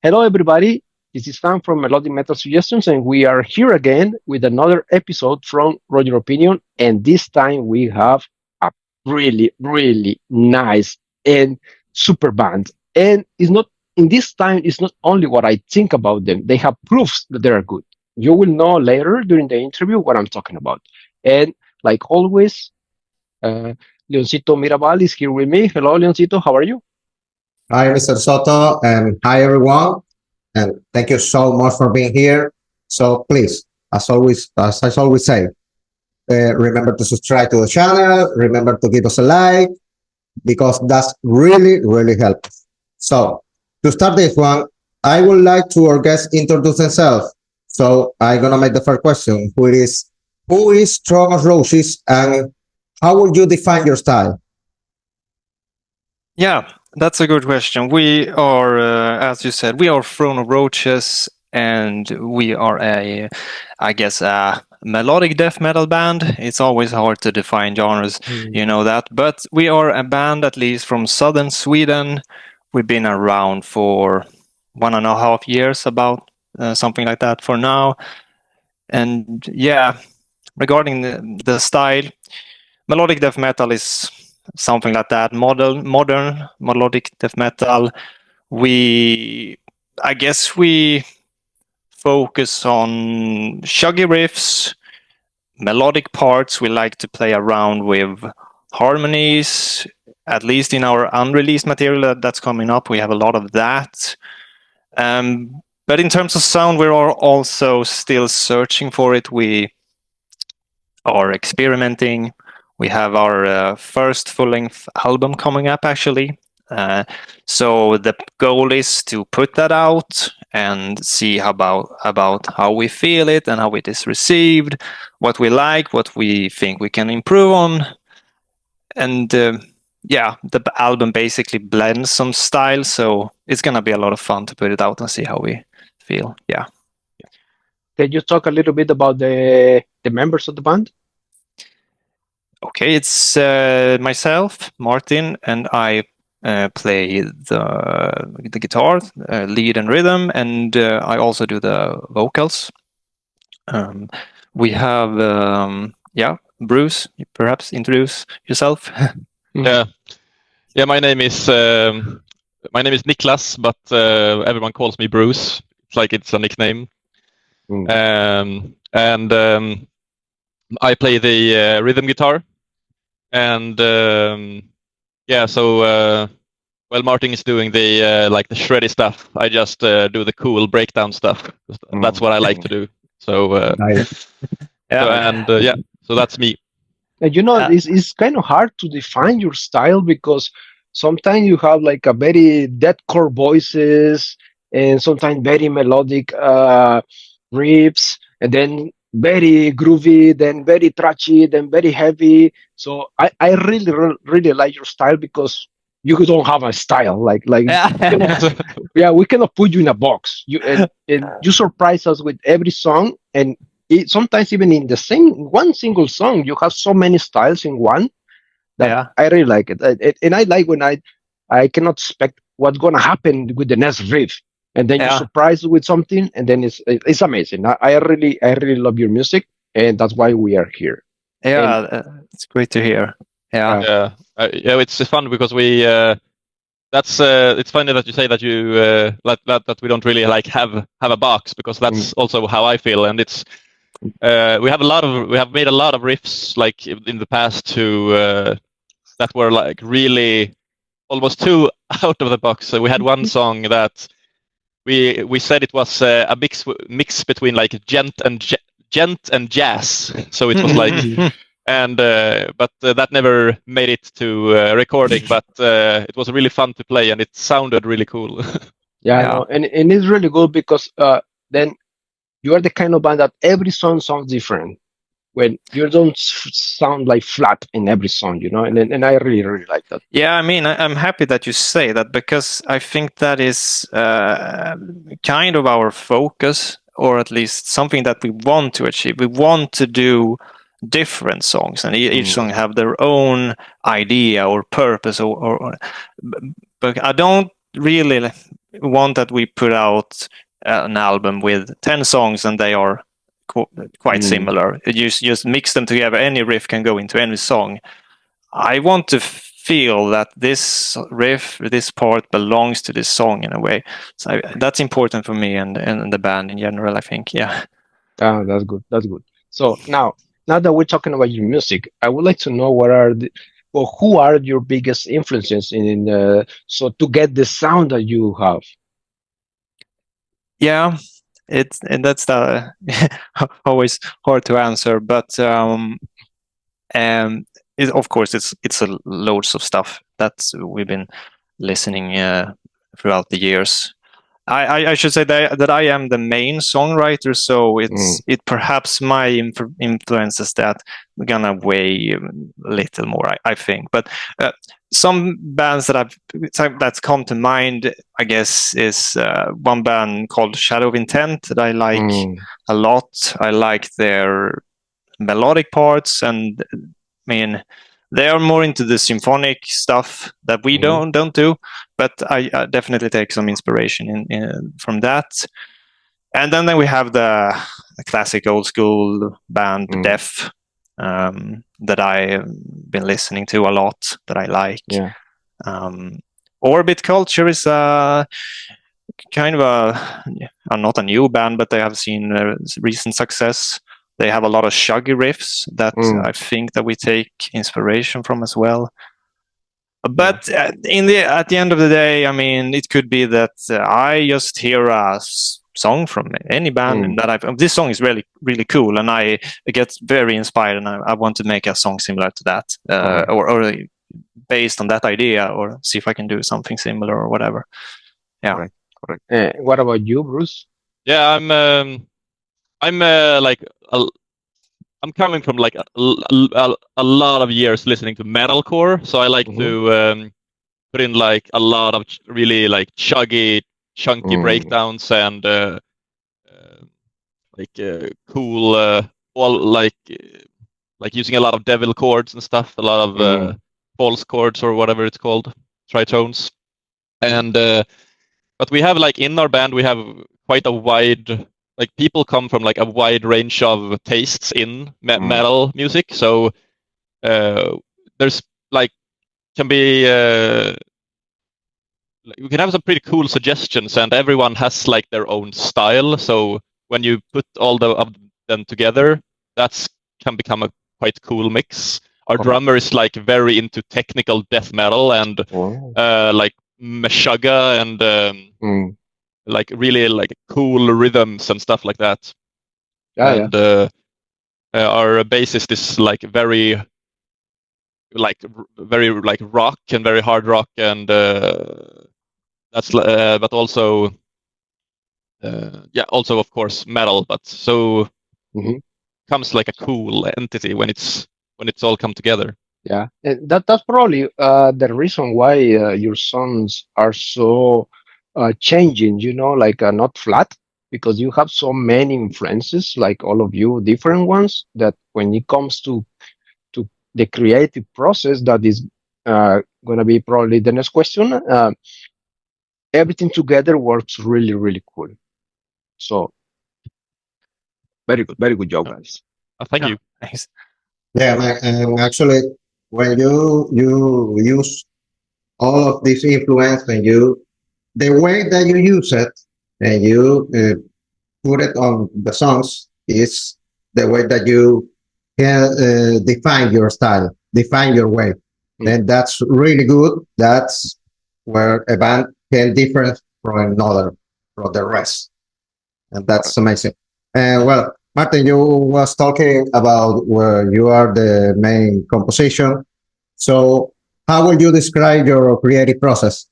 Hello, everybody. This is Sam from Melodic Metal Suggestions, and we are here again with another episode from Roger Opinion. And this time we have a really, really nice and super band. And it's not in this time. It's not only what I think about them; they have proofs that they are good. You will know later during the interview what I'm talking about. And like always, uh, Leoncito Mirabal is here with me. Hello, Leoncito. How are you? Hi, Mr. Soto, and hi, everyone. And thank you so much for being here. So please, as I always say, remember to subscribe to the channel. Remember to give us a like because that's really, really helps. So to start this one, I would like to our guests introduce themselves. So I'm gonna make the first question: who is Throne of Roaches, and how would you define your style? Yeah, that's a good question. We are, as you said, we are Throne of Roaches, and we are I guess, a melodic death metal band. It's always hard to define genres, you know that. But we are a band, at least from southern Sweden. We've been around for 1.5 years, about something like that for now. And yeah, regarding the style, melodic death metal is something like that. Modern melodic death metal. I guess we focus on chuggy riffs, melodic parts. We like to play around with harmonies. At least in our unreleased material that's coming up, we have a lot of that. But in terms of sound, we're also still searching for it. We are experimenting. We have our first full-length album coming up, actually. So the goal is to put that out and see about how we feel it and how it is received, what we like, what we think we can improve on. And yeah, the album basically blends some styles, so it's going to be a lot of fun to put it out and see how we feel. Yeah. Can you talk a little bit about the members of the band? Okay, it's myself, Martin, and I play the guitar, lead and rhythm, and I also do the vocals. We have Bruce. Perhaps introduce yourself. Yeah. My name is Niklas, but everyone calls me Bruce. It's like it's a nickname. And I play the rhythm guitar. And while Martin is doing the like the shreddy stuff, I just do the cool breakdown stuff. That's what I like to do. So Nice. so that's me. And it's kind of hard to define your style because sometimes you have like a very deathcore voices and sometimes very melodic riffs, and then very groovy, then very trashy, then very heavy. So I really, really like your style because you don't have a style we cannot put you in a box. And you surprise us with every song, and sometimes even in the same one single song you have so many styles in one that I really like it. And I like when I cannot expect what's gonna happen with the next riff, and then you're surprised with something, and then it's amazing. I really love your music, and that's why we are here. It's great to hear. It's fun because we it's funny that you say that you that we don't really like have a box, because that's also how I feel. And it's we have made a lot of riffs like in the past that were like really almost too out of the box. So we had one song that we said it was a mix between like gent and jazz. So it was like and but that never made it to recording. But it was really fun to play, and it sounded really cool. I know. And it's really good because then you are the kind of band that every song sounds different. When you don't sound like flat in every song, and I really, really like that. Yeah, I mean, I'm happy that you say that, because I think that is kind of our focus, or at least something that we want to achieve. We want to do different songs, and each song have their own idea or purpose, but I don't really want that we put out an album with 10 songs and they are quite similar. You just mix them together. Any riff can go into any song. I want to feel that this riff, this part belongs to this song in a way. So that's important for me and the band in general, I think. Yeah. That's good. That's good. So now that we're talking about your music, I would like to know who are your biggest influences so to get the sound that you have. Yeah, that's the always hard to answer, but of course it's a loads of stuff that we've been listening throughout the years. I should say that I am the main songwriter, so it perhaps my influences that gonna weigh a little more, I think. But some bands that's come to mind, I guess, is one band called Shadow of Intent that I like a lot. I like their melodic parts, and I mean, they are more into the symphonic stuff that we don't do, but I definitely take some inspiration from that. And then we have the classic old school band Def that I've been listening to a lot, that I like. Yeah. Orbit Culture is kind of not a new band, but they have seen recent success. They have a lot of shuggy riffs that I think that we take inspiration from as well. But at the end of the day, I mean, it could be that I just hear a song from any band and that this song is really, really cool, and I get very inspired, and I want to make a song similar to that, or based on that idea, or see if I can do something similar or whatever. Yeah. Correct. What about you, Bruce? Yeah, I'm I'm coming from like a lot of years listening to metalcore, so I like to put in like a lot of really like chunky breakdowns and cool all like using a lot of devil chords and stuff, a lot of false chords or whatever it's called, tritones, and but we have like in our band we have quite a wide, like people come from like a wide range of tastes in metal music, so there's like can be we can have some pretty cool suggestions, and everyone has like their own style, so when you put all of them together, that's can become a quite cool mix. Our drummer is like very into technical death metal and like meshuggah and like really like cool rhythms and stuff like that. Our bassist is like very rock and very hard rock, and that's but also also of course metal, but so comes like a cool entity when it's all come together. Yeah, and that's probably the reason why your songs are so changing, like not flat, because you have so many influences, like all of you, different ones, that when it comes to the creative process, that is going to be probably the next question, everything together works really, really cool. So very good job, guys. Thank you. Thanks. Yeah, and actually, when you use all of this influence, and the way that you use it and you put it on the songs is the way that you can define your style, define your way. And that's really good. That's where a band can differ from another, from the rest. And that's amazing. And well, Martin, you was talking about where you are the main composition. So how will you describe your creative process?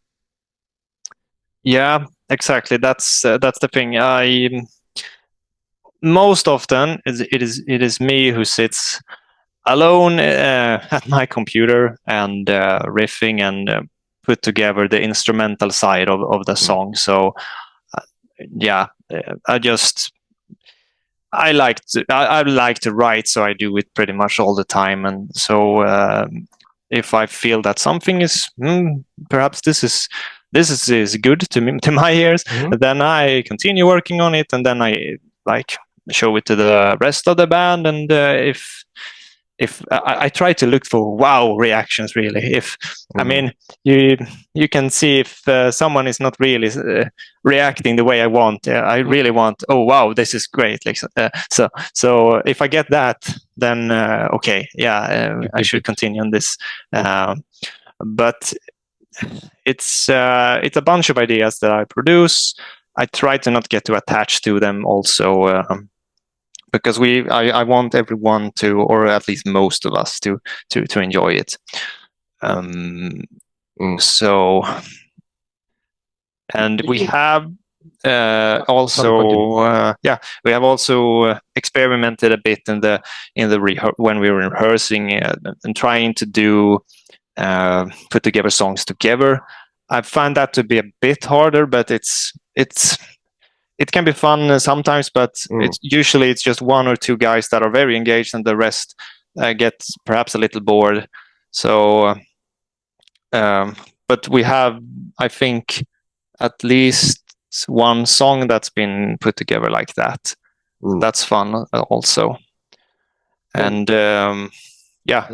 Yeah, exactly. That's the thing. Most often it is me who sits alone at my computer and riffing and put together the instrumental side of the song. So I like to write, so I do it pretty much all the time. And so if I feel that something is perhaps this is is good to me, to my ears. Mhm. Then I continue working on it, and then I like show it to the rest of the band. And if I try to look for wow reactions, really. If I mean, you can see if someone is not really reacting the way I want. I really want, oh wow, this is great. Like so if I get that, then okay, yeah, I should continue on this. But it's a bunch of ideas that I produce. I try to not get too attached to them also, because I want everyone to, or at least most of us to enjoy it. So, and we have also we have also experimented a bit in the when we were rehearsing and trying to do put together songs together. I find that to be a bit harder, but it can be fun sometimes, but it's just one or two guys that are very engaged, and the rest get perhaps a little bored. So, but we have, I think, at least one song that's been put together like that. That's fun also. And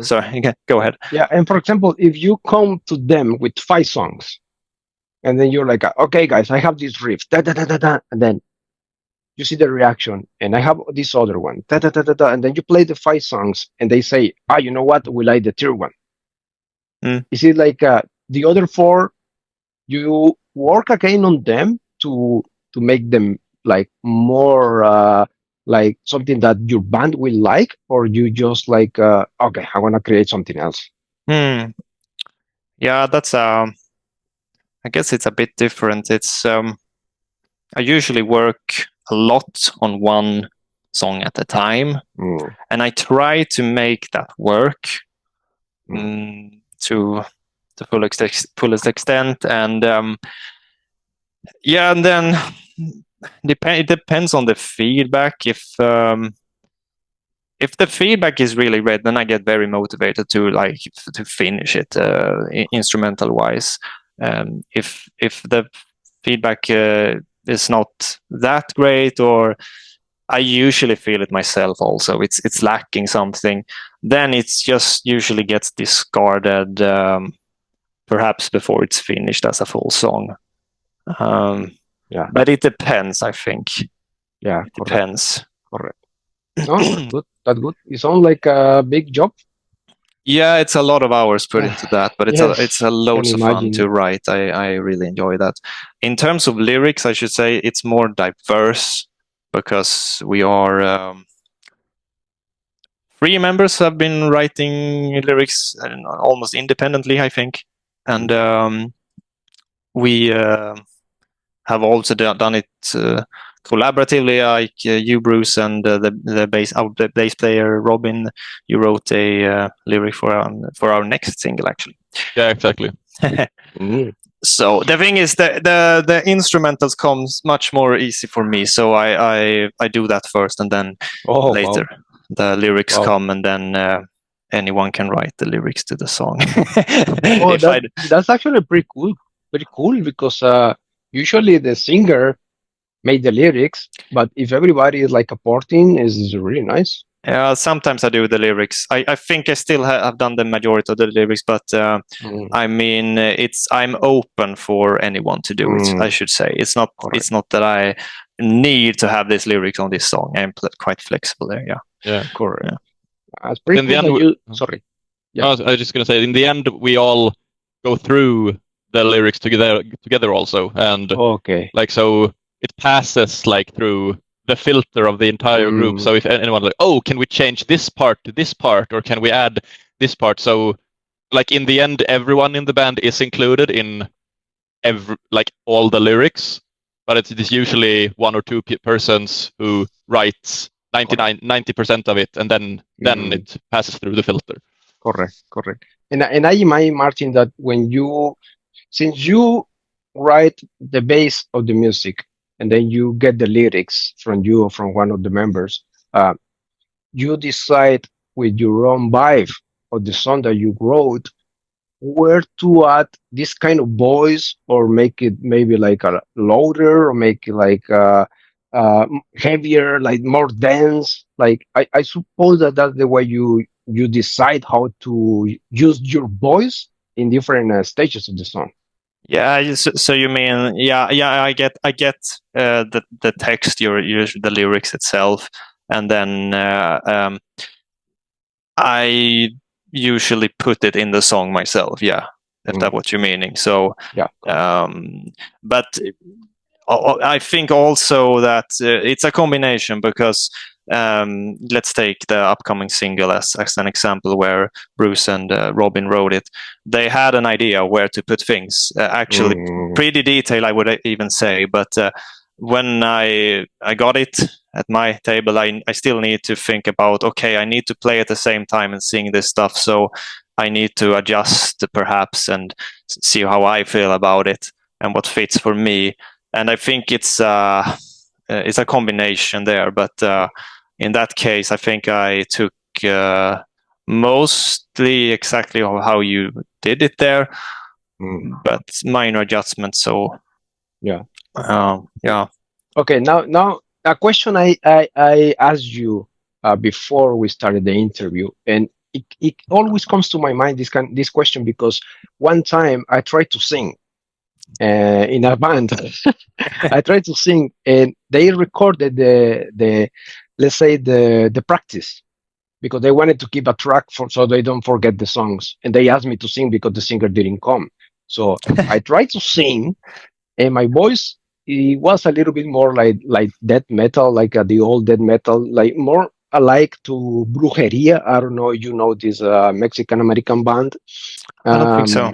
sorry, go ahead. Yeah, and for example, if you come to them with 5 songs, and then you're like, okay, guys, I have this riff, da da da da da, and then you see the reaction, and I have this other one, da da da da da, and then you play the 5 songs, and they say, you know what, we like the third one. Is it like the other 4? You work again on them to make them like more like something that your band will like, or you just like okay, I want to create something else? Yeah, that's I guess it's a bit different. It's I usually work a lot on one song at a time, and I try to make that work to the fullest extent. And and then it depends on the feedback. If the feedback is really great, then I get very motivated to finish it instrumental wise. If the feedback is not that great, or I usually feel it myself also, it's lacking something, then it's just usually gets discarded perhaps before it's finished as a full song. But it depends, I think. Yeah, it depends. Correct. No, that's good. It sounds like a big job. Yeah, it's a lot of hours put into that, but it's a loads of fun to write. I really enjoy that. In terms of lyrics, I should say it's more diverse, because we are 3 members have been writing lyrics almost independently, I think, and we have also done it collaboratively, like you, Bruce, and the bass player Robin. You wrote a lyric for our next single, actually. Yeah, exactly. So the thing is, the instrumentals comes much more easy for me. So I do that first, and then later the lyrics come, and then anyone can write the lyrics to the song. That's actually pretty cool. Very cool, because usually the singer made the lyrics, but if everybody is like supporting, is really nice. Yeah, sometimes I do the lyrics. I think I still have done the majority of the lyrics, but I mean, I'm open for anyone to do it. I should say it's not that I need to have this lyrics on this song. I'm quite flexible there. Yeah, correct. Yeah. That's pretty cool. Sorry. Yeah. I was just gonna say, in the end, we all go through the lyrics together also, and like, so it passes like through the filter of the entire group. So if anyone like, oh, can we change this part to this part, or can we add this part? So like, in the end, everyone in the band is included in all the lyrics, but it's usually 1 or 2 persons who writes 90% of it, and then it passes through the filter. Correct. And I imagine, Martin, that since you write the base of the music, and then you get the lyrics from you or from one of the members, you decide with your own vibe of the song that you wrote where to add this kind of voice, or make it maybe like a louder, or make it like heavier, like more dense. Like I suppose that that's the way you decide how to use your voice in different stages of the song. Yeah, so you mean, yeah, I get the text, your the lyrics itself, and then I usually put it in the song myself. Yeah, if that's what you're meaning. So Yeah. but I think also that it's a combination, because let's take the upcoming single as an example, where Bruce and Robin wrote it. They had an idea where to put things, actually pretty detailed, I would even say, but when I got it at my table, I still need to think about, okay, I need to play at the same time and sing this stuff, so I need to adjust perhaps and see how I feel about it and what fits for me. And I think it's a combination there, but in that case, I think I took mostly exactly how you did it there, but minor adjustments. So yeah. Yeah. Okay, now a question I asked you before we started the interview, and it always comes to my mind, this question, because one time I tried to sing in a band. I tried to sing, and they recorded the let's say the practice, because they wanted to keep a track for so they don't forget the songs, and they asked me to sing because the singer didn't come. So I tried to sing, and my voice, it was a little bit more like death metal, like the old death metal, like more alike to Brujeria. I don't know if you know this Mexican American band. I don't think so.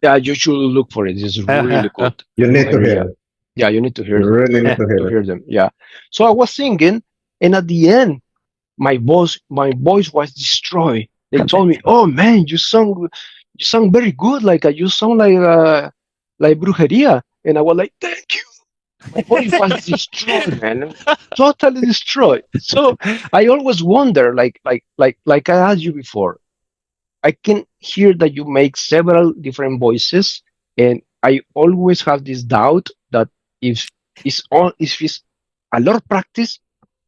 Yeah, you should look for it. It's really good. You need to hear Brujeria. it. Yeah, you need to hear You them. really need to hear To it. hear them. Yeah. So I was singing, and at the end, my voice was destroyed. They told me, "Oh man, you sung very good. Like you sound like Brujeria." And I was like, "Thank you." My voice was destroyed, man, totally destroyed. So I always wonder, like I asked you before, I can hear that you make several different voices, and I always have this doubt that if it's a lot of practice,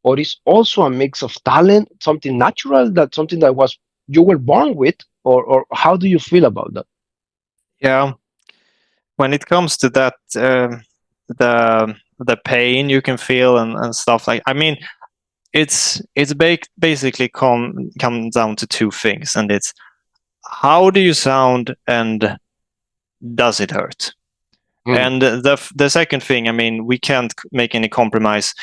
or it's also a mix of talent, something natural, that something that was you were born with, or how do you feel about that? Yeah. When it comes to that, the pain you can feel and stuff, like, I mean, it's basically come down to two things, and it's how do you sound, and does it hurt? And the second thing, I mean, we can't make any compromise.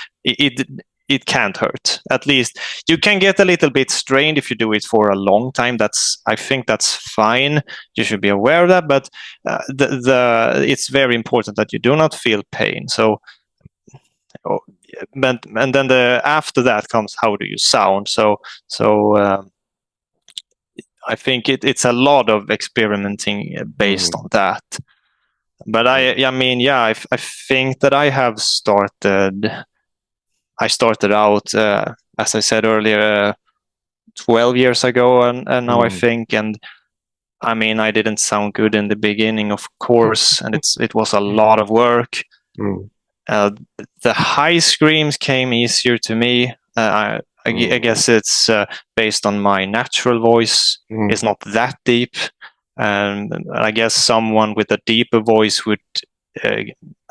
It can't hurt. At least you can get a little bit strained if you do it for a long time. I think that's fine. You should be aware of that. But it's very important that you do not feel pain. So, and then after that comes, how do you sound? So I think it's a lot of experimenting based on that. But I mean, yeah, I think that I started out, as I said earlier, 12 years ago, and now I think, and I mean, I didn't sound good in the beginning, of course, and it was a lot of work. The high screams came easier to me. I guess it's based on my natural voice. It's not that deep. And I guess someone with a deeper voice would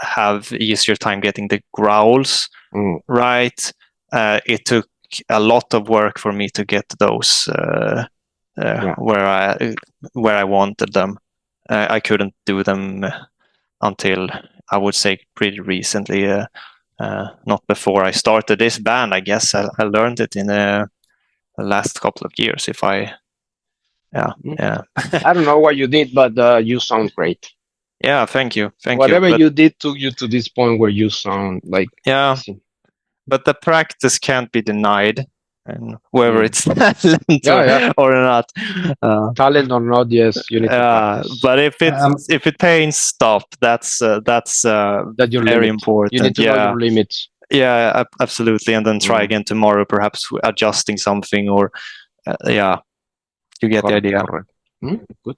have easier time getting the growls right. It took a lot of work for me to get those where I wanted them. I couldn't do them until, I would say, pretty recently. Not before I started this band. I guess I learned it in the last couple of years. Yeah. I don't know what you did, but you sound great. Yeah, thank you. Whatever you did took you to this point where you sound like. Yeah, but the practice can't be denied, and whether it's talent or not. Talent or not, yes, you need to practice. But if it pains, stop. That's very important. You need to know your limits. Yeah, absolutely, and then try again tomorrow, perhaps adjusting something, or you get the idea. Good.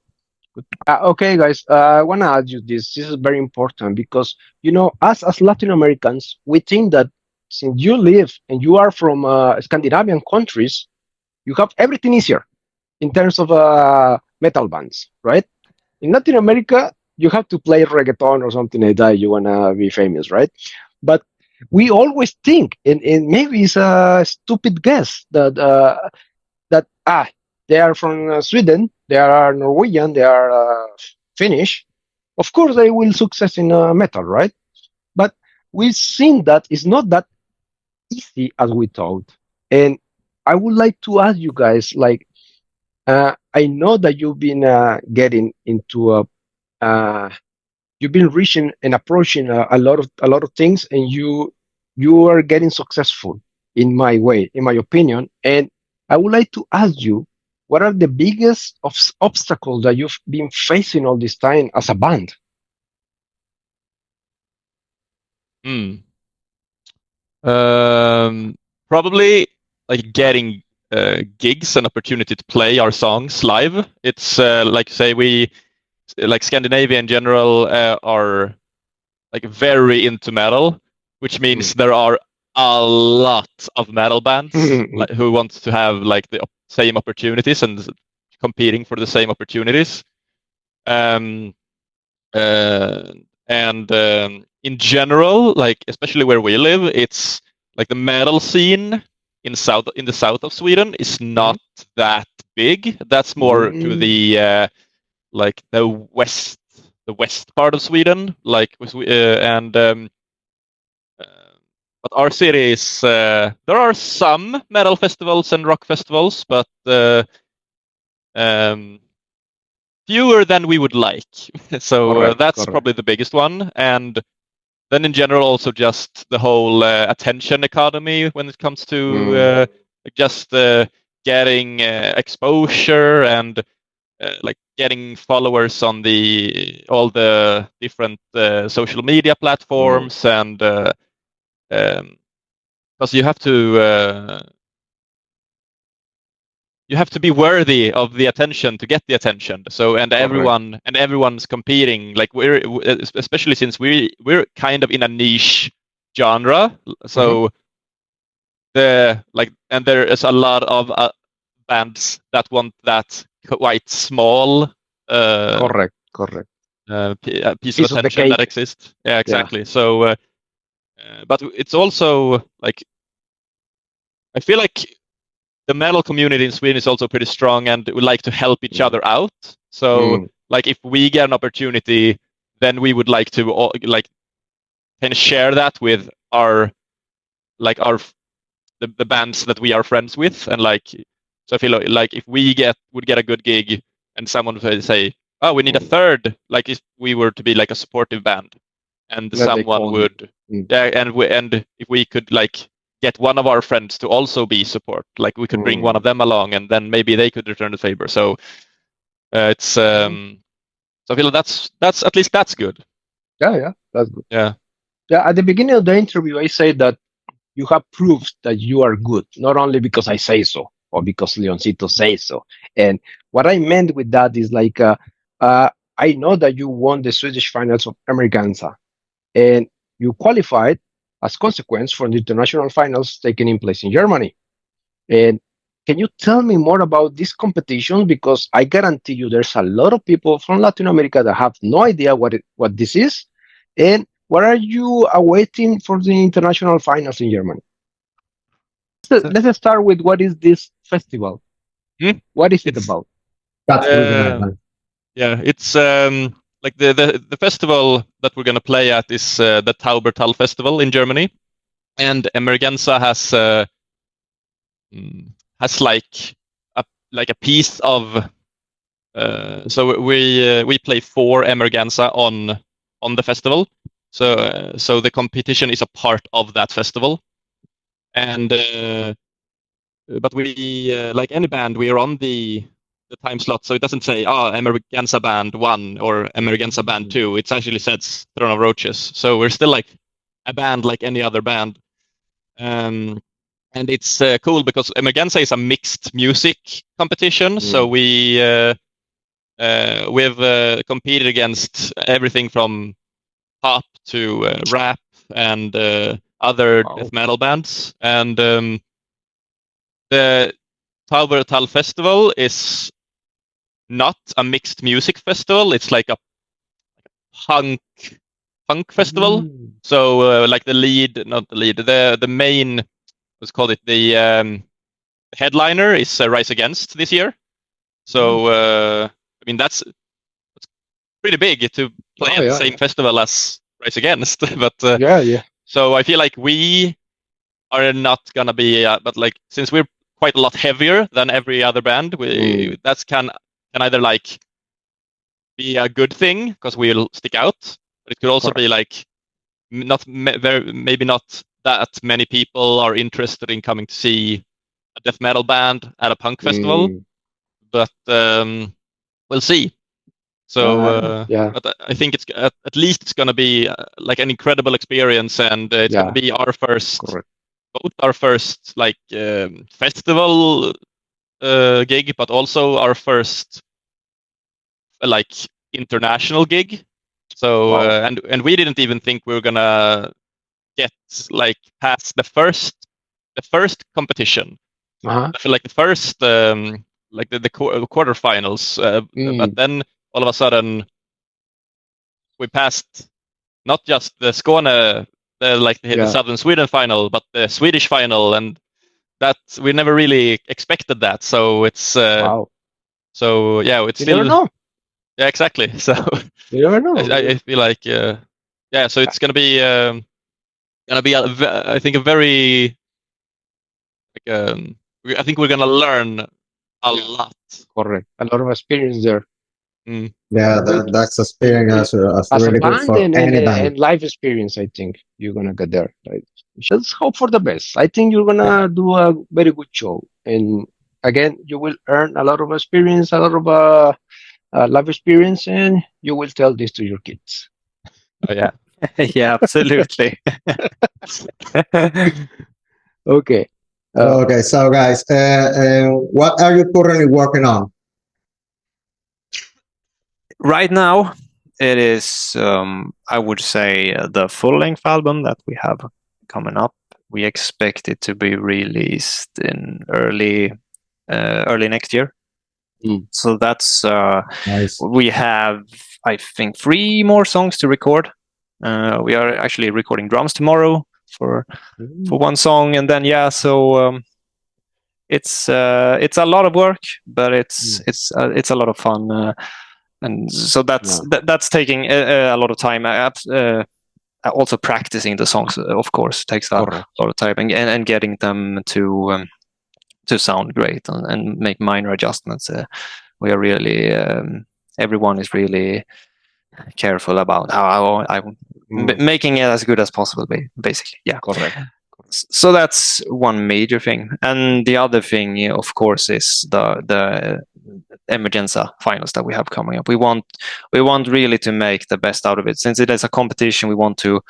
Okay, guys, I want to ask you this. This is very important because, us as Latin Americans, we think that since you live and you are from Scandinavian countries, you have everything easier in terms of metal bands, right? In Latin America, you have to play reggaeton or something like that. You want to be famous, right? But we always think, and maybe it's a stupid guess, that they are from Sweden, they are Norwegian, they are Finnish. Of course, they will success in metal, right? But we've seen that it's not that easy as we thought. And I would like to ask you guys, like, I know that you've been getting into uh, you've been reaching and approaching a lot of things, and you are getting successful in my way, in my opinion. And I would like to ask you, what are the biggest obstacles that you've been facing all this time as a band? Hmm. Probably like getting gigs and opportunity to play our songs live. It's like say we like Scandinavia in general are like very into metal, which means there are a lot of metal bands like, who want to have like the same opportunities and competing for the same opportunities. Um, and in general, like especially where we live, it's like the metal scene in the south of Sweden is not that big. That's more to the like the west part of Sweden, like and but our city is there are some metal festivals and rock festivals, but um, fewer than we would like. So that's probably the biggest one. And then in general, also just the whole attention economy when it comes to just getting exposure and like getting followers on all the different social media platforms and because you have to be worthy of the attention to get the attention. So everyone's competing. Like we're especially since we're kind of in a niche genre. So and there is a lot of bands that want that quite small Correct. piece of attention that exists. Yeah, exactly. Yeah. So, but it's also like I feel like the metal community in Sweden is also pretty strong and we like to help each other out. So like if we get an opportunity, then we would like to like kind of share that with the bands that we are friends with. And like, so I feel like if we would get a good gig and someone would say, oh, we need a third, like if we were to be like a supportive band and someone would, and if we could like get one of our friends to also be support, like we could bring one of them along and then maybe they could return the favor. So it's so I feel that's at least that's good. Yeah, that's good. Yeah, at the beginning of the interview I said that you have proved that you are good, not only because I say so or because Leoncito says so. And what I meant with that is like I know that you won the Swedish finals of Emergenza and you qualified as consequence for the international finals taking in place in Germany. And can you tell me more about this competition? Because I guarantee you there's a lot of people from Latin America that have no idea what this is. And what are you awaiting for the international finals in Germany? Let's start with what is this festival? What is it about? That's really nice. Yeah, it's like the festival that we're gonna play at is the Taubertal Festival in Germany, and Emergenza has like a piece of. So we play 4 Emergenza on the festival. So the competition is a part of that festival, and but we like any band, we are on the time slot, so it doesn't say Emergenza Band 1 or Emergenza Band 2. It actually says Throne of Roaches. So we're still like a band like any other band. And it's cool because Emergenza is a mixed music competition. So we we've competed against everything from pop to rap and other death metal bands. And the Tal Festival is not a mixed music festival. It's like a punk festival. So like the main, let's call it the headliner is Rise Against this year. So I mean that's pretty big to play at the same festival as Rise Against. But so I feel like we are not gonna be, but like since we're quite a lot heavier than every other band, we that's can either like be a good thing because we'll stick out, but it could also be like maybe not that many people are interested in coming to see a death metal band at a punk festival. But we'll see. So but I think it's at least it's going to be like an incredible experience, and it's going to be our first, both our first like festival gig, but also our first like international gig. So and we didn't even think we were gonna get like past the first competition. I feel like the first like the quarterfinals, but then all of a sudden we passed not just the Skåne, the Southern Sweden final, but the Swedish final, and that we never really expected that. So it's so yeah, it's still never know. Yeah, exactly. So you never know. I feel like so it's gonna be I think a very like I think we're gonna learn a lot. Correct. A lot of experience there. Yeah, that's experience as really good for any band. And life experience. I think you're gonna get there. Right? Just hope for the best. I think you're gonna do a very good show, and again, you will earn a lot of experience, a lot of life experience, and you will tell this to your kids. Oh yeah. Yeah, absolutely. Okay. Okay, so guys, what are you currently working on? Right now, it is, I would say, the full-length album that we have coming up. We expect it to be released in early next year. So that's nice. We have, I think, 3 more songs to record. We are actually recording drums tomorrow for one song, and then so it's a lot of work, but it's a lot of fun, and so that's taking a lot of time. Also practicing the songs, of course, takes a lot of time, and getting them to sound great and make minor adjustments. We are really everyone is really careful about how making it as good as possible, basically. Yeah, correct. So that's one major thing, and the other thing, of course, is the Emergenza finals that we have coming up. We want really to make the best out of it, since it is a competition. We want to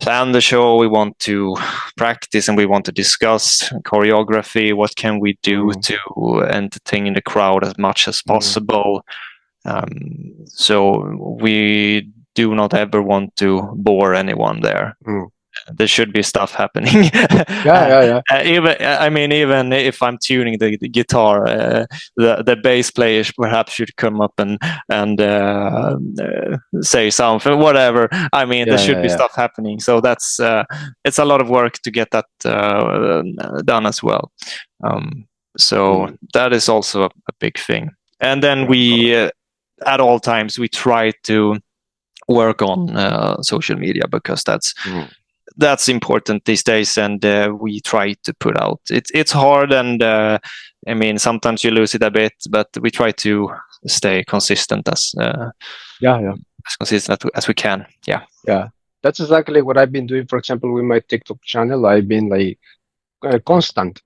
plan the show, we want to practice, and we want to discuss choreography. What can we do to entertain the crowd as much as possible? So we do not ever want to bore anyone there. There should be stuff happening. Even if I'm tuning the guitar, the bass player perhaps should come up and say something, whatever. I mean, there should be stuff happening. So that's it's a lot of work to get that done as well. So that is also a big thing. And then we, at all times, we try to work on social media, because that's important these days, and we try to put out. It's hard, and I mean, sometimes you lose it a bit, but we try to stay consistent as consistent as we can. Yeah. That's exactly what I've been doing. For example, with my TikTok channel, I've been like constant.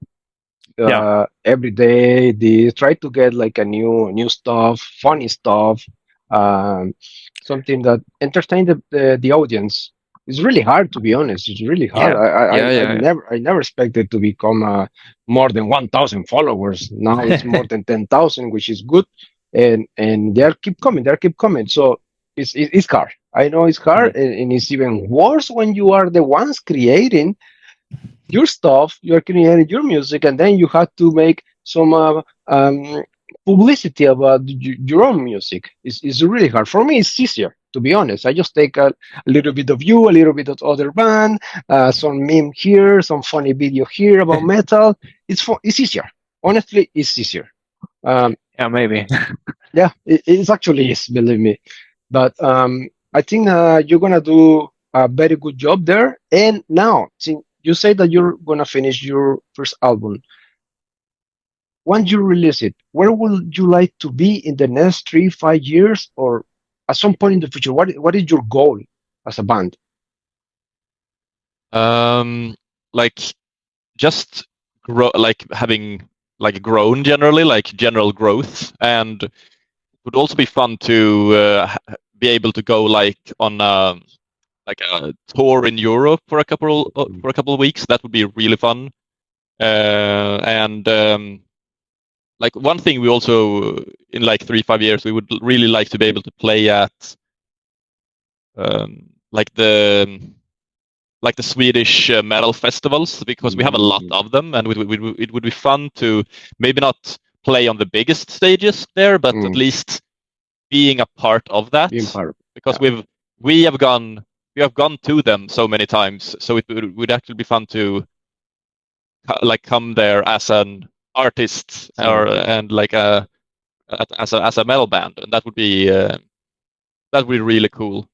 Every day they try to get like a new stuff, funny stuff, something that entertain the audience. It's really hard, to be honest. It's really hard. I never expected to become more than 1,000 followers. Now it's more than 10,000, which is good. and they keep coming, they keep coming. So it's hard. I know it's hard, and it's even worse when you are the ones creating your stuff, you are creating your music, and then you have to make some publicity about your own music. It's really hard. For me, it's easier, to be honest. I just take a little bit of you, a little bit of other band, some meme here, some funny video here about metal. It's easier. Honestly, it's easier. Yeah, maybe. Yeah, it's actually is, believe me. But I think you're gonna do a very good job there. And now, since you say that you're gonna finish your first album, once you release it, where would you like to be in the next 3, 5 years, or at some point in the future? What is your goal as a band? Like just grow, like having like grown generally, like general growth, and it would also be fun to be able to go like on like a tour in Europe for a couple of weeks. That would be really fun. And like one thing we also in like 3-5 years we would really like to be able to play at like the Swedish metal festivals, because we have a lot of them, and it would be fun to maybe not play on the biggest stages there, but at least being a part of that. Because we have gone to them so many times, so it would actually be fun to like come there as an artist and like as a metal band, and that would be really cool.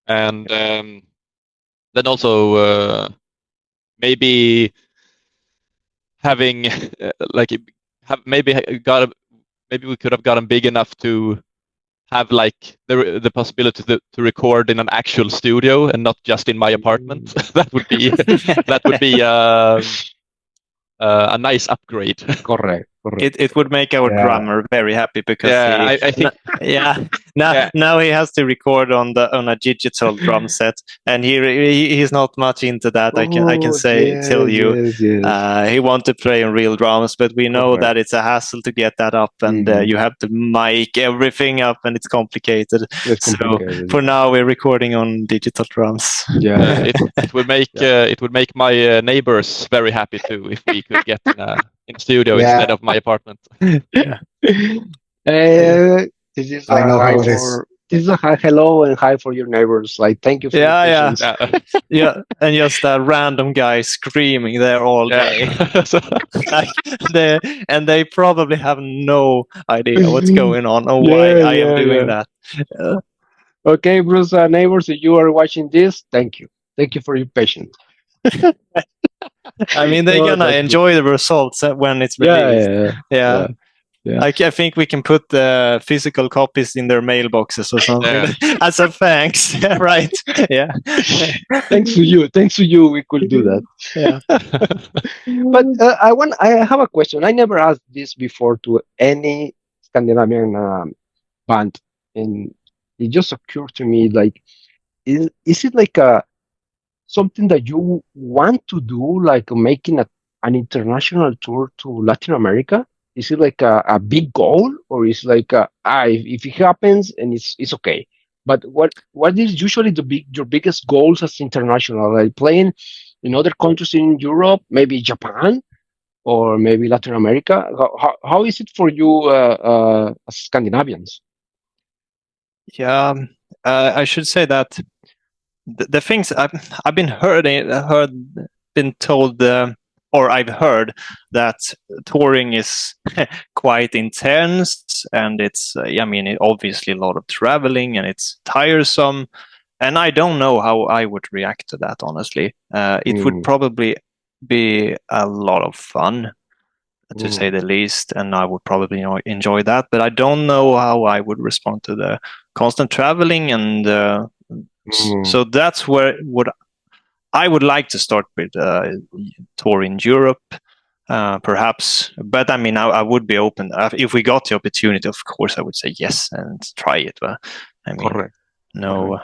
And then also maybe having maybe we could have gotten big enough to have like the possibility to record in an actual studio and not just in my apartment. That would be a nice upgrade. Correct. It would make our drummer very happy, because I think now he has to record on a digital drum set, and he's not much into that. I can tell you. Yes. He wants to play in real drums, but we know that it's a hassle to get that up, and you have to mic everything up, and it's complicated. So for now, we're recording on digital drums. Yeah, it would make my neighbors very happy too if we could get in a studio instead of my apartment. This is I know how it is. This is a hello and hi for your neighbors. Like, thank you for your patience. Yeah, and just a random guy screaming there all day. They probably have no idea what's going on or why I am doing that. Okay, Bruce, neighbors, if you are watching this, thank you. Thank you for your patience. I mean, they're gonna enjoy the results when it's released. Yeah. I think we can put the physical copies in their mailboxes or something as a thanks, right? Yeah. Thanks to you, we could do that. Yeah. But I have a question. I never asked this before to any Scandinavian band, and it just occurred to me, like, is it like something that you want to do, like making an international tour to Latin America? Is it like a big goal, or is it like if it happens and it's okay? But what is usually your biggest goals as international? Like playing in other countries in Europe, maybe Japan, or maybe Latin America? How is it for you as Scandinavians? Yeah, I should say that the things I've been been told, or I've heard that touring is quite intense, and it's obviously a lot of traveling, and it's tiresome, and I don't know how I would react to that, honestly. It would probably be a lot of fun, to say the least, and I would probably enjoy that, but I don't know how I would respond to the constant traveling, and so that's where I would like to start with tour in Europe, perhaps. But I mean, I would be open if we got the opportunity. Of course, I would say yes and try it. But I mean, Correct. no.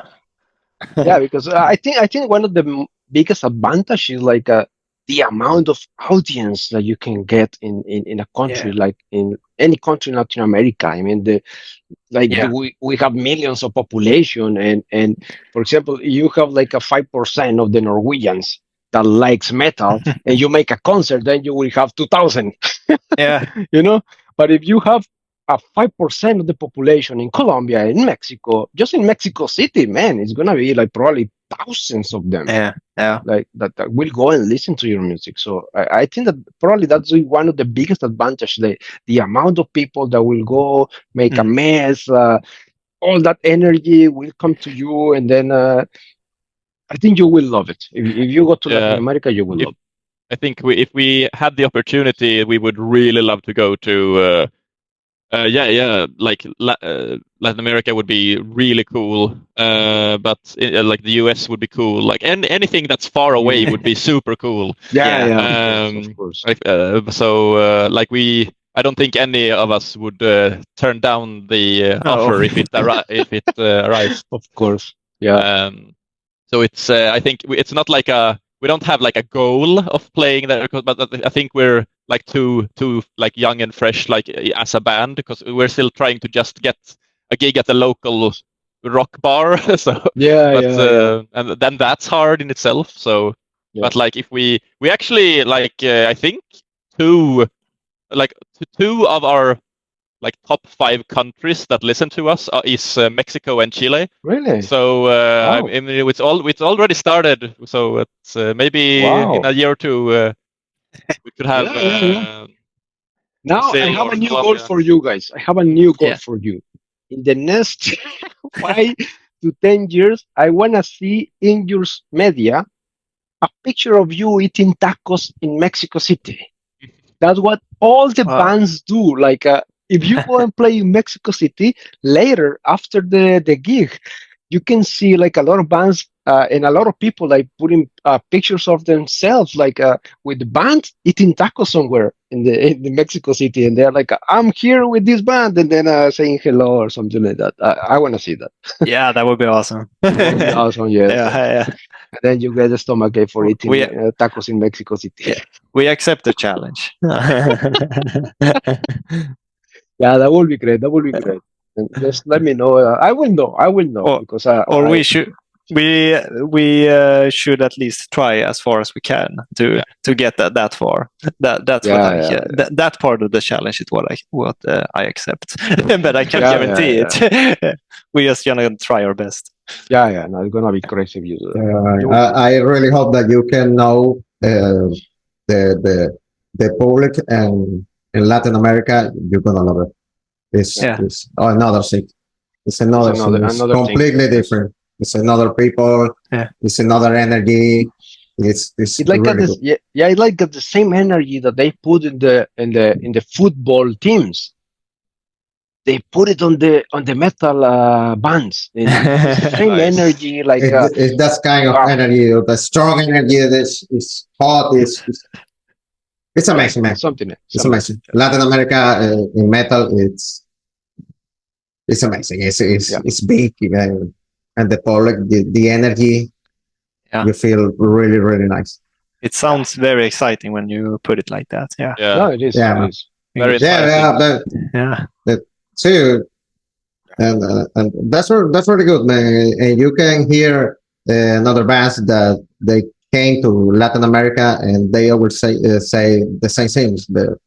Yeah, because I think one of the biggest advantages is like the amount of audience that you can get in a country like in any country in Latin America. I mean, we have millions of population, and for example, you have like a 5% of the Norwegians that likes metal, and you make a concert, then you will have 2,000. Yeah. You know, but if you have a 5% of the population in Colombia, in Mexico, just in Mexico City, man, it's gonna be like probably thousands of them. Yeah. Like that will go and listen to your music. So I think that probably that's one of the biggest advantage, the amount of people that will go make a mess, all that energy will come to you, and then I think you will love it. If you go to Latin America, you will love it. I think if we had the opportunity, we would really love to go to. Like Latin America would be really cool, but like the US would be cool. Like anything that's far away would be super cool. Of course. Like I don't think any of us would turn down the offer if it arrives. Of course, yeah. So it's I think it's not like we don't have like a goal of playing there, but I think we're like too like young and fresh, like as a band, because we're still trying to just get a gig at the local rock bar. So and then that's hard in itself. So, but like if we actually like I think two of our like top 5 countries that listen to us is Mexico and Chile. Really? So I mean, it's already started. So it's maybe in a year or two we could have. Now I have a new goal for you guys. I have a new goal for you. In the next 5 to 10 years, I wanna see in your media a picture of you eating tacos in Mexico City. That's what all the bands do. Like if you go and play in Mexico City later after the gig, you can see like a lot of bands and a lot of people like putting pictures of themselves like with the band eating tacos somewhere in the Mexico City, and they're like, I'm here with this band, and then saying hello or something like that. I want to see that. Yeah, that would be awesome. That would be awesome, yes. Yeah. And then you get a stomachache for eating tacos in Mexico City. Yeah. We accept the challenge. Yeah, that would be great. That would be great. And just let me know. I will know because we should at least try as far as we can to get that far. That's that part of the challenge is what I accept, but I can't guarantee it. We just gonna try our best. Yeah. No, it's gonna be crazy if you do that. I really hope that you can know the public and in Latin America, you're gonna love it. It's another thing. It's another completely different. It's another people. Yeah. It's another energy. It's like really this. Yeah, I like the same energy that they put in the football teams. They put it on the metal bands. It's the same energy, like it's that kind of energy, the strong energy. It's hot. It's amazing, man. It's amazing. Latin America in metal, it's amazing. It's big, and the public, the energy. You feel really, really nice. It sounds very exciting when you put it like that. Yeah. No, it is. Yeah, it is. Very So, and that's really good, man. And you can hear another bands that they came to Latin America, and they always say the same things. That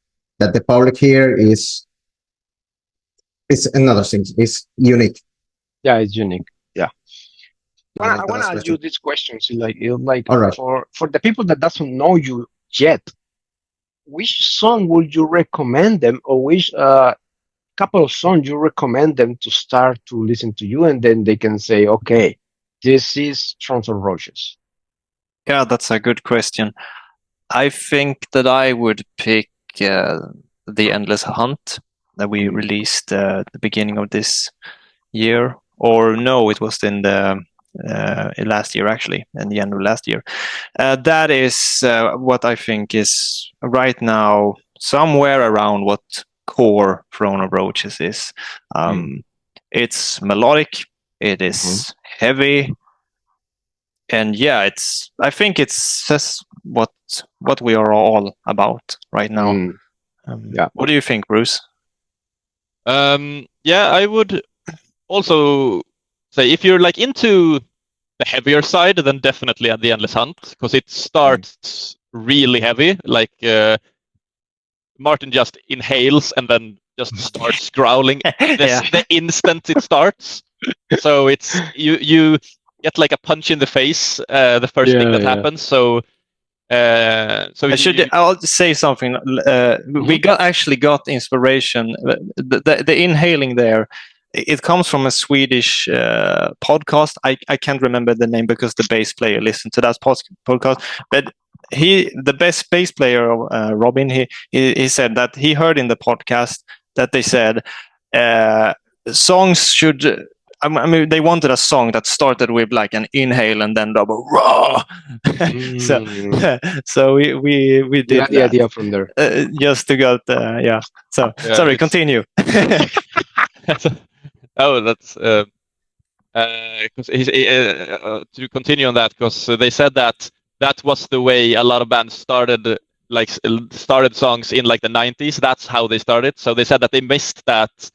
the public here is another thing. It's unique. Yeah, it's unique. Yeah. I want to ask you these questions. Like all right. For the people that doesn't know you yet, which song would you recommend them, or which couple of songs you recommend them to start to listen to you, and then they can say, okay, this is Throne of Roaches? Yeah, that's a good question. I think that I would pick The Endless Hunt that we released at the beginning of this year. Or no, it was in the last year, actually, in the end of last year. That is what I think is right now somewhere around what core Throne of Roaches is. It's melodic, it is heavy, and I think it's what we are all about right now. Yeah. What do you think, Bruce? Yeah, I would also say if you're like into the heavier side, then definitely at the Endless Hunt, because it starts really heavy. Like Martin just inhales and then just starts growling the instant it starts. So it's you get like a punch in the face the first thing that happens. So I'll say something. We actually got inspiration. The inhaling there, it comes from a Swedish podcast. I can't remember the name because the bass player listened to that podcast. But the best bass player, Robin, he said that he heard in the podcast that they said songs should. I mean, they wanted a song that started with like an inhale and then double raw. So we did the idea from there. just to get So sorry, continue. Oh, that's to continue on that, because they said that was the way a lot of bands started songs in like the 90s. That's how they started. So they said that they missed that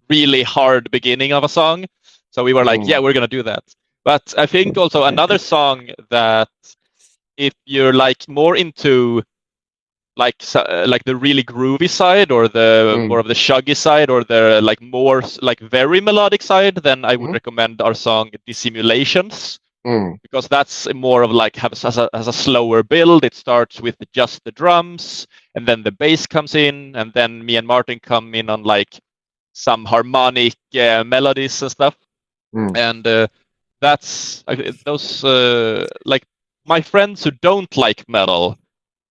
really hard beginning of a song. So we were like, yeah, we're gonna do that. But I think also another song that if you're like more into like the really groovy side, or the more of the shuggy side, or the like more like very melodic side, then I would recommend our song Dissimulations, because that's more of like has a slower build. It starts with just the drums, and then the bass comes in, and then me and Martin come in on like some harmonic melodies and stuff. And that's those like my friends who don't like metal,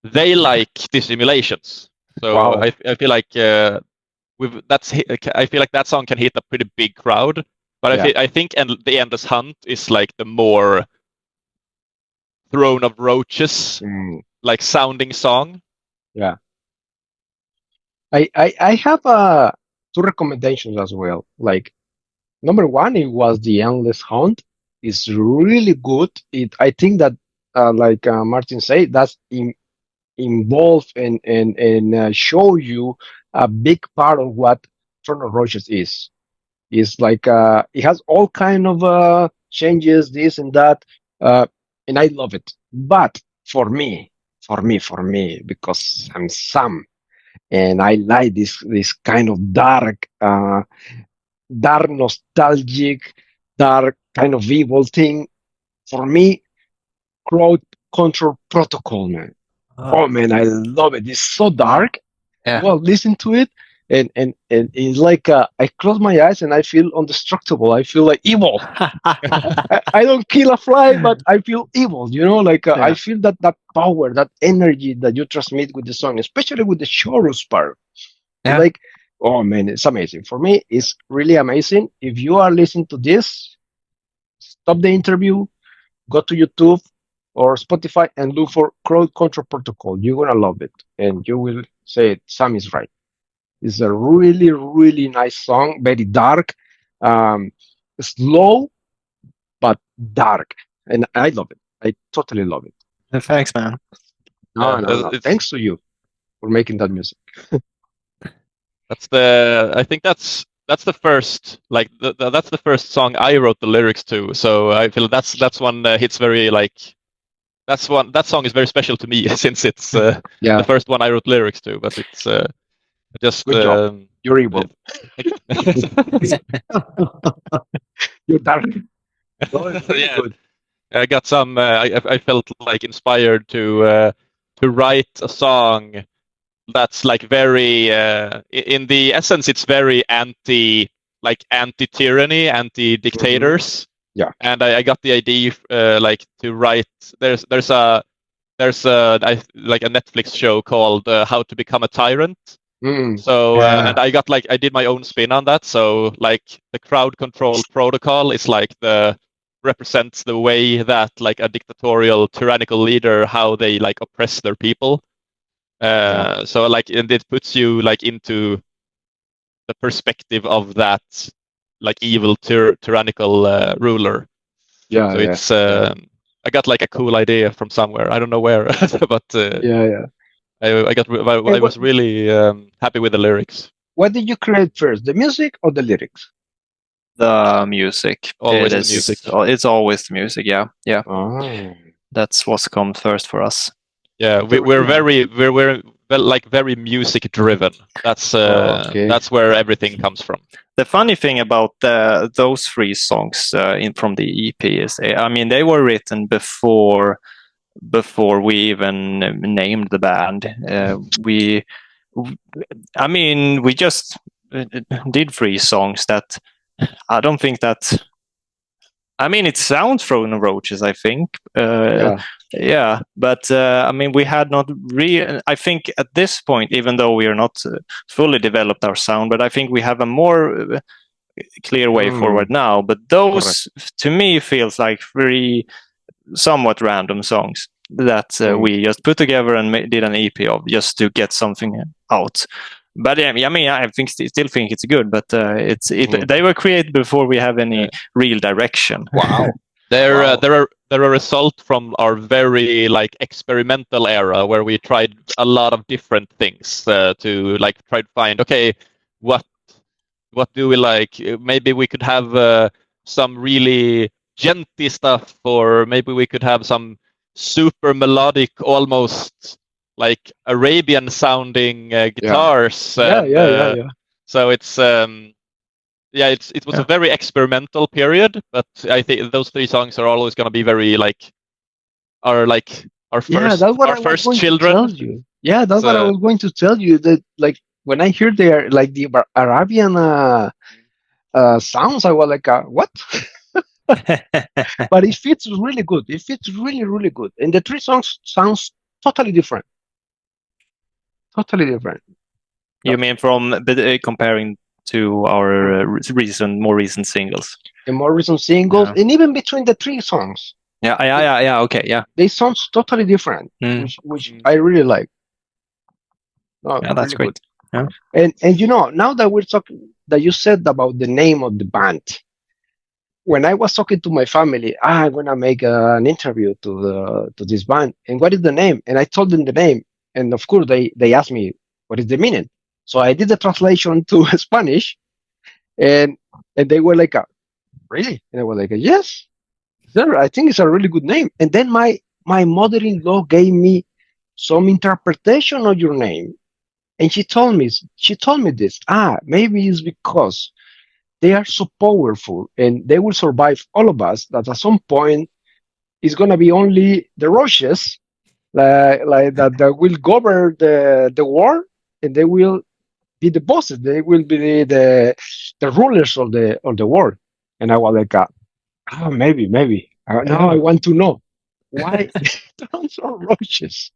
they like Dissimulations. So I feel like I feel like that song can hit a pretty big crowd. But I think the Endless Hunt is like the more Throne of Roaches like sounding song. Yeah. I have two recommendations as well. Like number one, it was the Endless Hunt. It's really good. I think that like Martin said, that's involve and show you a big part of what Throne of Roaches is. It's like it has all kind of changes, this and that, and I love it. But for me, because I'm Sam, and I like this kind of dark nostalgic, dark kind of evil thing. For me, Crowd Control Protocol, man. Oh man, I love it. It's so dark. Yeah. Well, listen to it, and it's like I close my eyes and I feel indestructible. I feel like evil. I don't kill a fly, but I feel evil. You know, like I feel that power, that energy that you transmit with the song, especially with the chorus part. Yeah. Like, oh man, it's amazing. For me, it's really amazing. If you are listening to this, stop the interview, go to YouTube or Spotify and look for Crowd Control Protocol. You're gonna love it, and you will say Sam is right. It's a really, really nice song, very dark, slow but dark, and I love it. I totally love it. Thanks, man. No. Thanks to you for making that music. I think that's the first that's the first song I wrote the lyrics to. So I feel that's one hits very like. That song is very special to me since it's the first one I wrote lyrics to. But it's just good job. You're evil. You're dark. Yeah, good. I got some. I felt like inspired to write a song that's like very in the essence. It's very anti-tyranny, anti-dictators. Yeah, and I got the idea like to write. There's a like a Netflix show called How to Become a Tyrant. So and I did my own spin on that. So like the crowd control protocol is like represents the way that like a dictatorial tyrannical leader, how they like oppress their people. So like and it puts you like into the perspective of that like evil tyrannical ruler. So it's I got like a cool idea from somewhere. I don't know where, but Yeah. I was really happy with the lyrics. What did you create first, the music or the lyrics? The music. Always It the is, music. It's always the music. Yeah. Oh. That's what's come first for us. Yeah, we're like very music driven. That's Okay. that's where everything comes from. The funny thing about those 3 songs from the EP is, I mean, they were written before we even named the band. We just did 3 songs that I don't think that. I mean, it sounds Throne of Roaches, I think. Yeah, but I mean, we had not really. I think at this point, even though we are not fully developed our sound, but I think we have a more clear way forward now. But those, to me, feels like 3 somewhat random songs that we just put together and did an EP of just to get something out. But I mean, I still think it's good. But they were created before we have any real direction. Wow. They're a result from our very like experimental era where we tried a lot of different things to like try to find, okay, what do we like? Maybe we could have some really genty stuff, or maybe we could have some super melodic, almost like Arabian sounding guitars. Yeah. So it's it was a very experimental period, but I think those 3 songs are always going to be very like our first children. Tell you. Yeah, that's what I was going to tell you. That like when I hear their like the Arabian sounds, I was like, what? But it fits really good. It fits really, really good. And the 3 songs sounds totally different. Totally different. You mean from comparing to our more recent singles? The more recent singles, and even between the 3 songs. Yeah. Okay, yeah. They sound totally different, which I really like. Oh, yeah, that's really great. Good. Yeah. And you know, now that we're talking, that you said about the name of the band, when I was talking to my family, I'm gonna make an interview to this band, and what is the name? And I told them the name, and of course they asked me what is the meaning. So I did the translation to Spanish, and they were like, really? And I was like, yes, sir, I think it's a really good name. And then my mother-in-law gave me some interpretation of your name, and she told me this. Maybe it's because they are so powerful and they will survive all of us, that at some point it's gonna be only the Roaches like that will govern the world, and they will be the bosses. They will be the rulers of the world. And I was like, maybe. Now I want to know why Thrones of Roaches.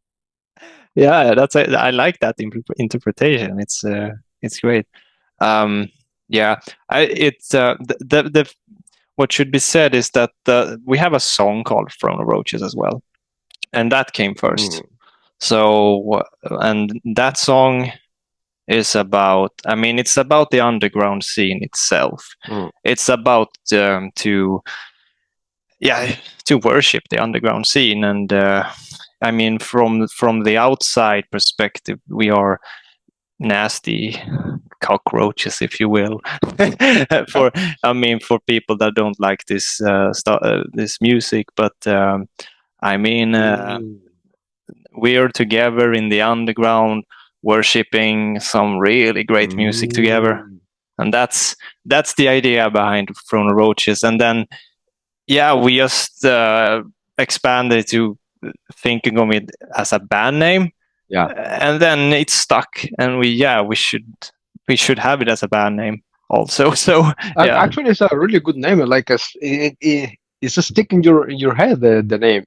Yeah, I like that interpretation. It's great. Yeah, what should be said is that we have a song called "Throne of Roaches" as well, and that came first. So, and that song is about. I mean, it's about the underground scene itself. It's about to worship the underground scene, and I mean, from the outside perspective, we are nasty cockroaches, if you will, for people that don't like this this music. But I mean, we are together in the underground, worshiping some really great music together, and that's the idea behind Throne of Roaches. And then, we just expanded to thinking of it as a band name. Yeah, and then it stuck, and we should have it as a band name also. So actually, it's a really good name. Like it's a stick in your head. The name.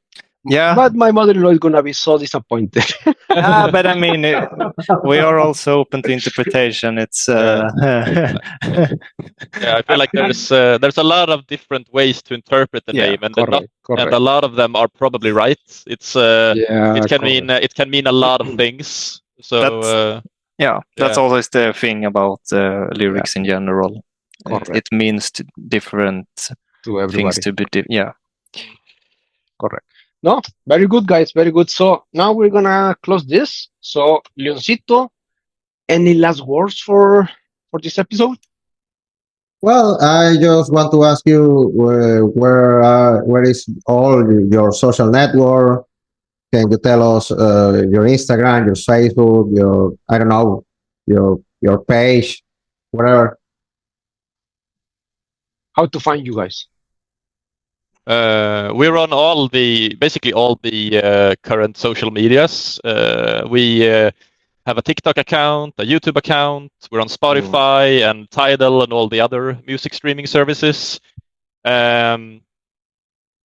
Yeah, but my mother-in-law is gonna be so disappointed. But I mean, we are also open to interpretation. It's I feel like there's a lot of different ways to interpret the name, and correct. and a lot of them are probably right. It's it can mean a lot of things. So that's always the thing about lyrics in general. It means different to everybody. things to be Correct. No, very good, guys. Very good. So now we're gonna close this. So, Leoncito, any last words for this episode? Well, I just want to ask you where is all your social network? Can you tell us your Instagram, your Facebook, your I don't know, your page, whatever? How to find you guys? We're on basically all the current social medias. We have a TikTok account, a YouTube account. We're on Spotify and Tidal and all the other music streaming services. We're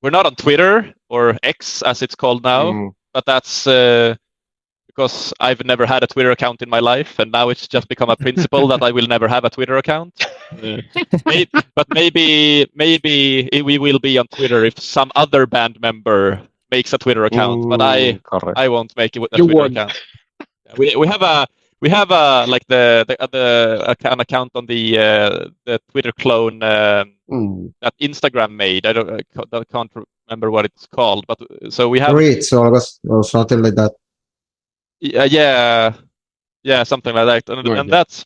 not on Twitter or X as it's called now, but that's because I've never had a Twitter account in my life, and now it's just become a principle that I will never have a Twitter account. But maybe we will be on Twitter if some other band member makes a Twitter account. But I won't make it with a Twitter account. We have a like an account on the Twitter clone that Instagram made. I can't remember what it's called, but so we have Reads or something like that. Yeah, something like that, and that's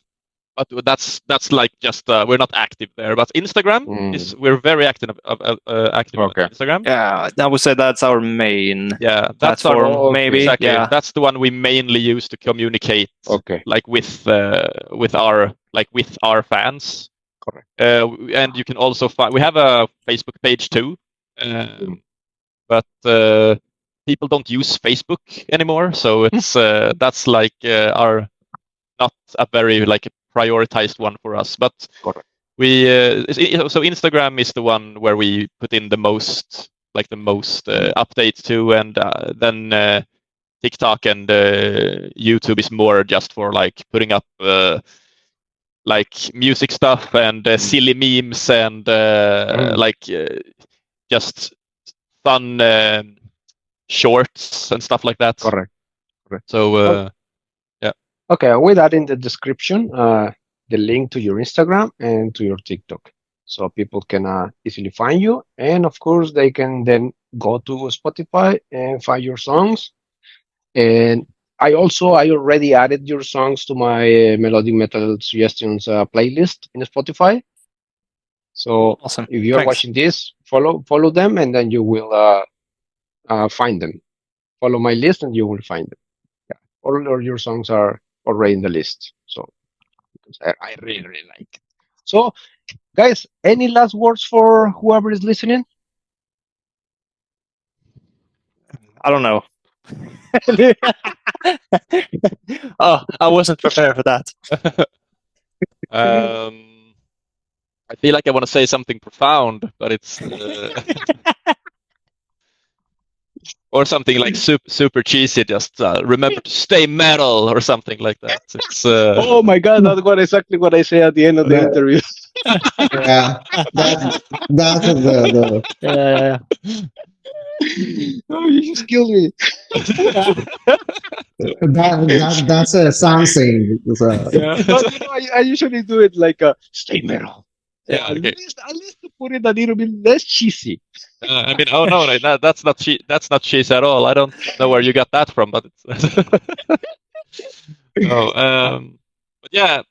like just we're not active there. But Instagram we're very active on Instagram. Yeah, I would say that's our main That's platform, maybe. Exactly. Yeah. That's the one we mainly use to communicate. Like with our fans. Correct. And you can also find we have a Facebook page too, but people don't use Facebook anymore, so it's that's like our not a very like prioritized one for us. But we so Instagram is the one where we put in the most updates to, and then TikTok and YouTube is more just for like putting up like music stuff and silly memes and just fun shorts and stuff like that. Correct. So yeah. Okay, with that in the description, the link to your Instagram and to your TikTok, so people can easily find you, and of course they can then go to Spotify and find your songs. And I already added your songs to my melodic metal suggestions playlist in Spotify. So Awesome. if you're watching this, follow them, and then you will find them. Follow my list, and you will find them. Yeah, all of your songs are already in the list. So I really like it. So, guys, any last words for whoever is listening? I don't know. Oh, I wasn't prepared for that. I feel like I want to say something profound, but it's or something like super cheesy. Just remember to stay metal or something like that. It's oh my God, that's exactly what I say at the end of the interview. Yeah, that's the Yeah. Oh, you just killed me. that's something. I usually do it like stay metal. Yeah, at okay. least to put it a little bit less cheesy. I mean, oh no, that's not cheese at all. I don't know where you got that from, but it's but yeah,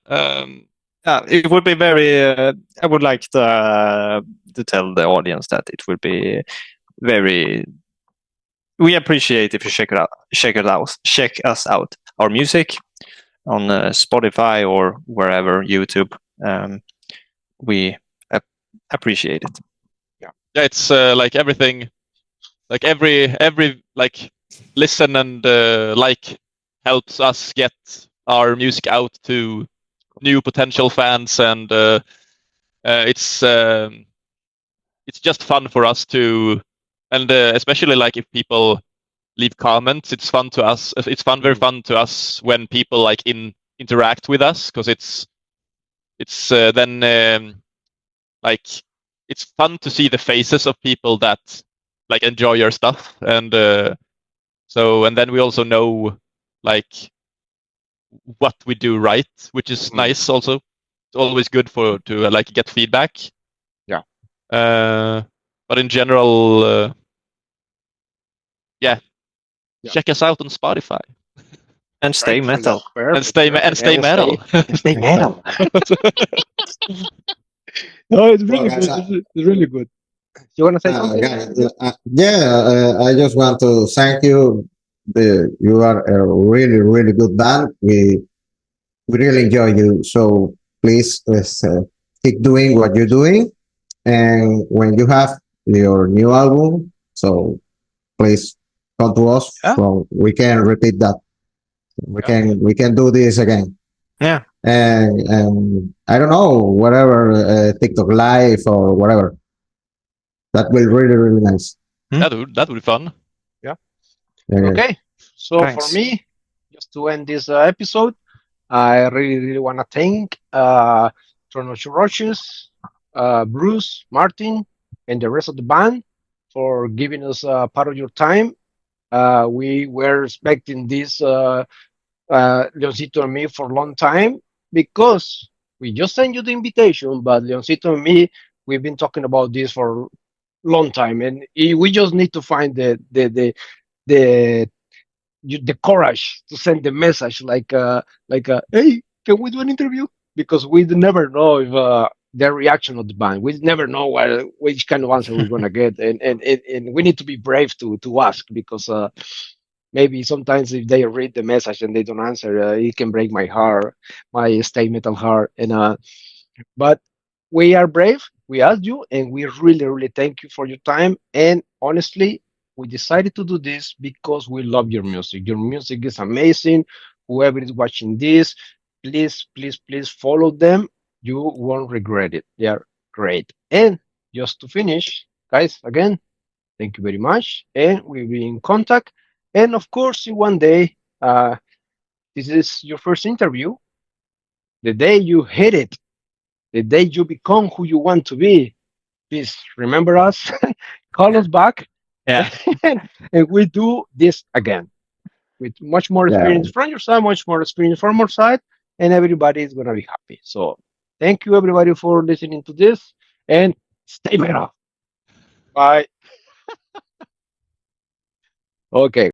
it would be very. I would like to tell the audience that it would be very. We appreciate if you check us out. Our music on Spotify or wherever, YouTube. We appreciate it. Yeah, it's like everything, like every like listen and like helps us get our music out to new potential fans, and it's just fun for us to, and especially like if people leave comments, it's fun to us. It's very fun to us when people like interact with us, because it's then like it's fun to see the faces of people that like enjoy your stuff, and and then we also know like what we do right, which is nice. Also, it's always good to like get feedback. Yeah. But in general, Yeah. Yeah. Check us out on Spotify. And stay Right, metal. perfect, And stay perfect. metal. Stay metal. No, it's Well, really guys, good. It's really good. You want to say something? guys, I just want to thank you. You are a really, really good band. We really enjoy you. So please keep doing what you're doing. And when you have your new album, so please come to us. Yeah. So we can repeat that. We can do this again. Yeah. And I don't know, whatever, TikTok live or whatever. That will really, really nice. That would be fun. Okay. Okay. So for Thanks. me, just to end this episode, I really, really want to thank THRONE of Roaches, Bruce, Martin, and the rest of the band for giving us part of your time. We were expecting this, Leoncito and me, for a long time because we just sent you the invitation, but Leoncito and me, we've been talking about this for a long time, and we just need to find the the courage to send the message hey, can we do an interview, because we never know if the reaction of the band, we never know which kind of answer we're going to get, and we need to be brave to ask, because maybe sometimes if they read the message and they don't answer, it can break my heart, my stay metal heart, and but we are brave. We asked you, and we really, really thank you for your time. And honestly, we decided to do this because we love your music. Your music is amazing. Whoever is watching this, please, please, please follow them. You won't regret it. They are great. And just to finish, guys, again, thank you very much. And we'll be in contact. And of course, in one day, this is your first interview. The day you hit it, the day you become who you want to be, please remember us, call us back, Yeah. and we do this again with much more Yeah. experience from your side, much more experience from our side, and everybody is going to be happy. So thank you, everybody, for listening to this, and stay better. Bye. Okay.